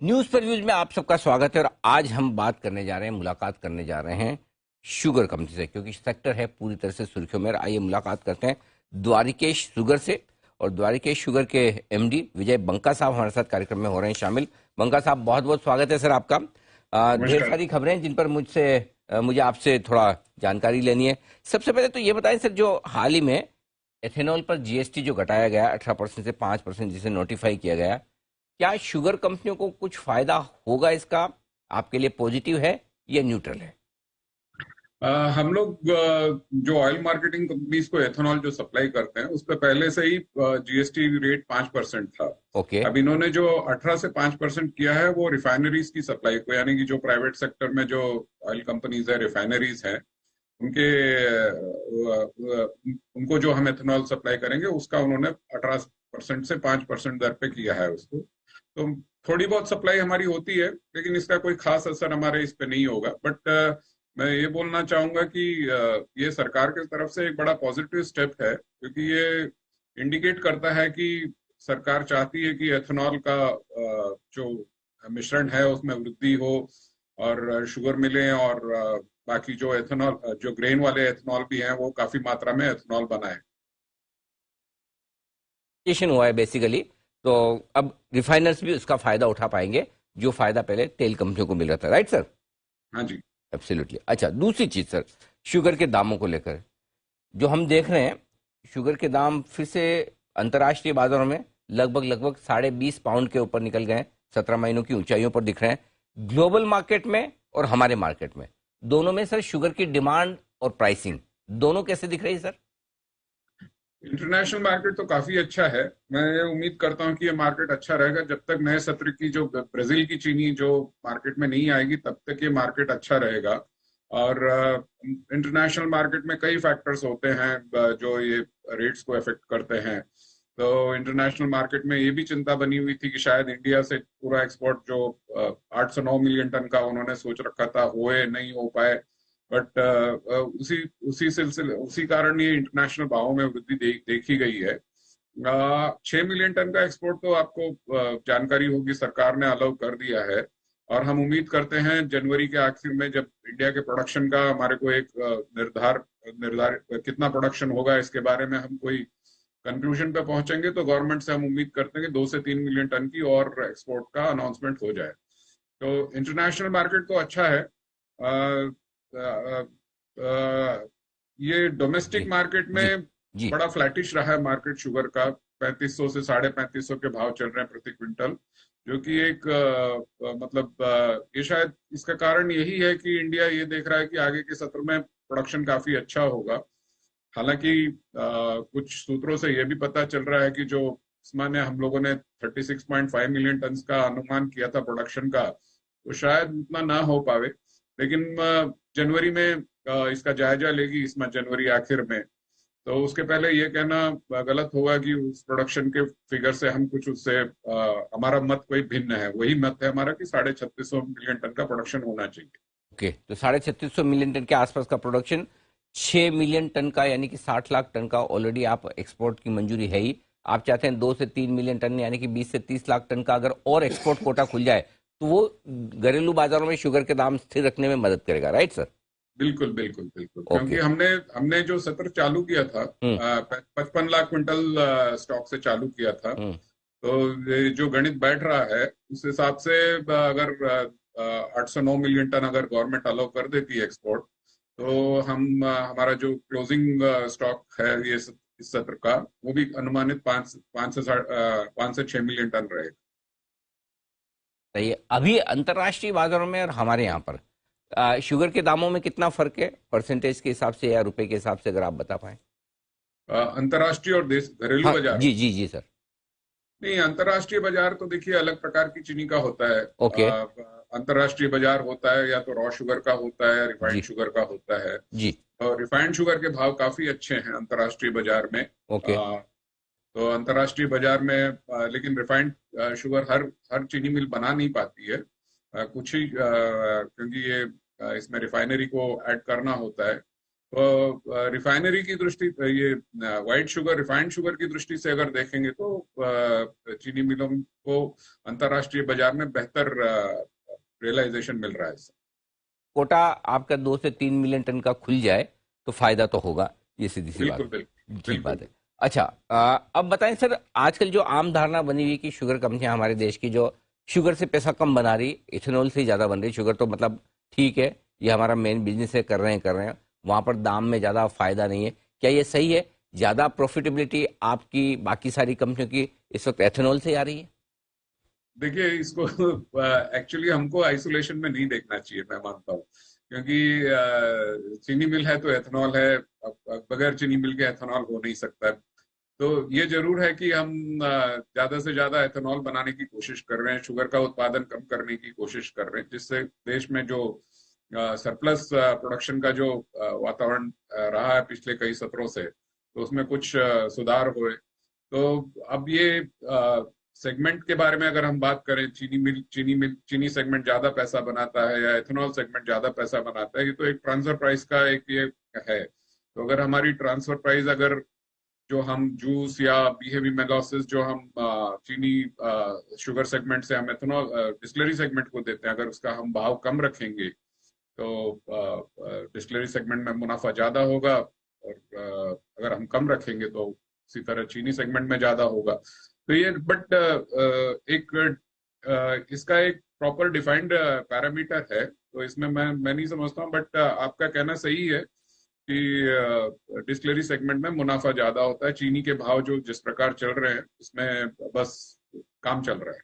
News पर views में आप सबका स्वागत है। और आज हम बात करने जा रहे हैं, मुलाकात करने जा रहे हैं शुगर कंपनी से, क्योंकि सेक्टर है पूरी तरह से सुर्खियों में। आइए मुलाकात करते हैं द्वारिकेश शुगर से। और द्वारिकेश शुगर के एमडी विजय बंका साहब हमारे साथ कार्यक्रम में हो रहे हैं शामिल। बंका साहब, बहुत बहुत स्वागत है सर आपका। ढेर नमस्कार। सारी खबरें जिन पर मुझे आपसे थोड़ा जानकारी लेनी है। सबसे पहले तो ये बताएं सर, जो हाल ही में एथेनॉल पर जीएसटी जो घटाया गया 18% से 5%, जिसे नोटिफाई किया गया, क्या शुगर कंपनियों को कुछ फायदा होगा इसका? आपके लिए पॉजिटिव है या न्यूट्रल है? हम लोग जो ऑयल मार्केटिंग कंपनीज को एथेनॉल जो सप्लाई करते हैं उस पर पहले से ही जीएसटी रेट 5% था। ओके। अब इन्होंने जो 18 से 5% किया है वो रिफाइनरीज की सप्लाई को, यानी कि जो प्राइवेट सेक्टर में जो ऑयल कंपनीज है, रिफाइनरीज हैं, उनके उनको जो हम एथेनॉल सप्लाई करेंगे उसका उन्होंने 18% से 5% दर पे किया है उसको। तो थोड़ी बहुत सप्लाई हमारी होती है, लेकिन इसका कोई खास असर हमारे इस पे नहीं होगा। बट मैं ये बोलना चाहूंगा कि ये सरकार की तरफ से एक बड़ा पॉजिटिव स्टेप है, क्योंकि ये इंडिकेट करता है कि सरकार चाहती है कि एथेनॉल का जो मिश्रण है उसमें वृद्धि हो, और शुगर मिलें और बाकी जो एथेनॉल, जो ग्रेन वाले एथेनॉल भी हैं, वो काफी मात्रा में एथेनॉल बनाए। स्टेशन हुआ है बेसिकली। तो अब रिफाइनर्स भी उसका फायदा उठा पाएंगे, जो फायदा पहले तेल कंपनियों को मिल रहा था। Right sir? हाँ जी। एब्सोल्युटली। अच्छा, दूसरी चीज सर, शुगर के दामों को लेकर जो हम देख रहे हैं, शुगर के दाम फिर से अंतर्राष्ट्रीय बाजारों में लगभग 20.5 पाउंड के ऊपर निकल गए हैं। 17 महीनों की ऊंचाइयों पर दिख रहे हैं ग्लोबल मार्केट में और हमारे मार्केट में। दोनों में सर शुगर की डिमांड और प्राइसिंग दोनों कैसे दिख रही है सर? इंटरनेशनल मार्केट तो काफी अच्छा है। मैं ये उम्मीद करता हूँ कि ये मार्केट अच्छा रहेगा जब तक नए सत्र की जो ब्राजील की चीनी जो मार्केट में नहीं आएगी, तब तक ये मार्केट अच्छा रहेगा। और इंटरनेशनल मार्केट में कई फैक्टर्स होते हैं जो ये रेट्स को अफेक्ट करते हैं। तो इंटरनेशनल मार्केट में ये भी चिंता बनी हुई थी कि शायद इंडिया से पूरा एक्सपोर्ट जो 8 से 9 मिलियन टन का उन्होंने सोच रखा था, होए नहीं हो पाए। बट उसी उसी सिलसिले उसी कारण ये इंटरनेशनल भावों में वृद्धि देखी गई है। 6 मिलियन टन का एक्सपोर्ट तो आपको जानकारी होगी, सरकार ने अलाउ कर दिया है। और हम उम्मीद करते हैं जनवरी के आखिर में, जब इंडिया के प्रोडक्शन का हमारे को एक निर्धारित कितना प्रोडक्शन होगा इसके बारे में हम कोई कंक्लूजन पे पहुंचेंगे, तो गवर्नमेंट से हम उम्मीद करते हैं कि 2 से 3 मिलियन टन की और एक्सपोर्ट का अनाउंसमेंट हो जाए। तो इंटरनेशनल मार्केट तो अच्छा है। अ, अ, अ, ये डोमेस्टिक जी मार्केट जी में जी। बड़ा फ्लैटिश रहा है मार्केट शुगर का। 3500 से 3550 के भाव चल रहे हैं प्रति क्विंटल, जो कि एक मतलब ये शायद इसका कारण यही है कि इंडिया ये देख रहा है कि आगे के सत्र में प्रोडक्शन काफी अच्छा होगा। हालांकि कुछ सूत्रों से यह भी पता चल रहा है कि जो इस माने हम लोगों ने 36.5 मिलियन टन का अनुमान किया था प्रोडक्शन का, वो शायद उतना ना हो पावे। लेकिन जनवरी में इसका जायजा लेगी इसमें, जनवरी आखिर में। तो उसके पहले ये कहना गलत होगा कि उस प्रोडक्शन के फिगर से हम कुछ उससे हमारा मत कोई भिन्न है। वही मत है हमारा कि 3650 मिलियन टन का प्रोडक्शन होना चाहिए। ओके, तो 3650 मिलियन टन के आसपास का प्रोडक्शन, 6 मिलियन टन का यानी कि 60 लाख टन का ऑलरेडी आप एक्सपोर्ट की मंजूरी है ही। आप चाहते हैं 2 से 3 मिलियन टन यानी कि 20 से 30 लाख टन का अगर और एक्सपोर्ट कोटा खुल जाए, तो वो घरेलू बाजारों में शुगर के दाम स्थिर रखने में मदद करेगा। Right sir? बिल्कुल बिल्कुल बिल्कुल, क्योंकि ओके। हमने हमने जो सत्र चालू किया था, हम्म 55 लाख क्विंटल स्टॉक से चालू किया था। हम्म। तो ये जो गणित बैठ रहा है उस हिसाब से अगर 8 से 9 मिलियन टन अगर गवर्नमेंट अलाउ कर देती है एक्सपोर्ट, तो हम हमारा जो क्लोजिंग स्टॉक है ये इस सत्र का, वो भी अनुमानित 5 से 6 मिलियन टन रहेगा। सही है। अभी अंतर्राष्ट्रीय बाजारों में और हमारे यहाँ पर शुगर के दामों में कितना फर्क है, परसेंटेज के हिसाब से या रुपए के हिसाब से, अगर आप बता पाएं? अंतर्राष्ट्रीय और देश घरेलू हाँ बाजार। जी जी जी सर। नहीं, अंतर्राष्ट्रीय बाजार तो देखिए अलग प्रकार की चीनी का होता है। ओके। अंतर्राष्ट्रीय बाजार होता है या तो रॉ शुगर का होता है या रिफाइंड जी शुगर का होता है। जी। और रिफाइंड शुगर के भाव काफी अच्छे हैं अंतर्राष्ट्रीय बाजार में। ओके। तो अंतर्राष्ट्रीय बाजार में लेकिन रिफाइंड शुगर हर हर चीनी मिल बना नहीं पाती है। कुछ ही क्योंकि ये इसमें रिफाइनरी को ऐड करना होता है। तो रिफाइनरी की दृष्टि, ये व्हाइट शुगर, रिफाइंड शुगर की दृष्टि से अगर देखेंगे तो चीनी मिलों को अंतर्राष्ट्रीय बाजार में बेहतर रियलाइजेशन मिल रहा है इससे। कोटा आपका 2 से 3 मिलियन टन का खुल जाए तो फायदा तो होगा, ये सीधी सी बात बिल्कुल है। बिल्कुल ठीक बिल्कुल। बात है। अच्छा, अब बताएं सर, आजकल जो आम धारणा बनी हुई है कि शुगर कंपनियां हमारे देश की जो शुगर से पैसा कम बना रही, इथेनॉल से ही ज्यादा बन रही। शुगर तो मतलब ठीक है, ये हमारा मेन बिजनेस है, कर रहे हैं, वहां पर दाम में ज्यादा फायदा नहीं है। क्या ये सही है? ज्यादा प्रॉफिटेबिलिटी आपकी बाकी सारी कंपनियों की इस वक्त एथेनॉल से आ रही है? देखिए, इसको एक्चुअली हमको आइसोलेशन में नहीं देखना चाहिए, मैं मानता हूँ, क्योंकि चीनी मिल है तो एथेनॉल है, अब बगैर चीनी मिल के एथेनॉल हो नहीं सकता है। तो ये जरूर है कि हम ज्यादा से ज्यादा एथेनॉल बनाने की कोशिश कर रहे हैं, शुगर का उत्पादन कम करने की कोशिश कर रहे हैं, जिससे देश में जो सरप्लस प्रोडक्शन का जो वातावरण रहा है पिछले कई सत्रों से, तो उसमें कुछ सुधार हुए। तो अब ये सेगमेंट के बारे में अगर हम बात करें, चीनी सेगमेंट ज्यादा पैसा बनाता है या एथेनॉल सेगमेंट ज्यादा पैसा बनाता है, ये तो एक ट्रांसफर प्राइस का एक ये है। तो अगर हमारी ट्रांसफर प्राइस, अगर जो हम जूस या बीहेवी मेलोसिस जो हम चीनी शुगर सेगमेंट से हम एथेनॉल डिस्टिलरी सेगमेंट को देते हैं, अगर उसका हम भाव कम रखेंगे तो डिस्टिलरी सेगमेंट में मुनाफा ज्यादा होगा, और अगर हम कम रखेंगे तो उसी तरह चीनी सेगमेंट में ज्यादा होगा। तो ये बट एक इसका एक प्रॉपर डिफाइंड पैरामीटर है, तो इसमें मैं नहीं समझता हूँ, बट आपका कहना सही है कि डिस्टिलरी सेगमेंट में मुनाफा ज्यादा होता है। चीनी के भाव जो जिस प्रकार चल रहे हैं उसमें बस काम चल रहा है।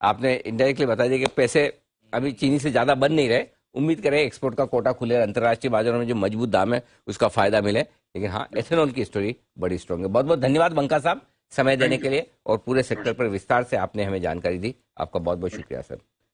आपने इनडायरेक्टली बता दिया कि पैसे अभी चीनी से ज्यादा बन नहीं रहे। उम्मीद करें एक्सपोर्ट का कोटा खुले, अंतर्राष्ट्रीय बाजारों में जो मजबूत दाम है उसका फायदा मिले। लेकिन हाँ, एथेनॉल की स्टोरी बड़ी स्ट्रांग है। बहुत बहुत धन्यवाद बंका साहब, समय देने थैंक के यू। लिए और पूरे सेक्टर पर विस्तार से आपने हमें जानकारी दी। आपका बहुत बहुत शुक्रिया सर।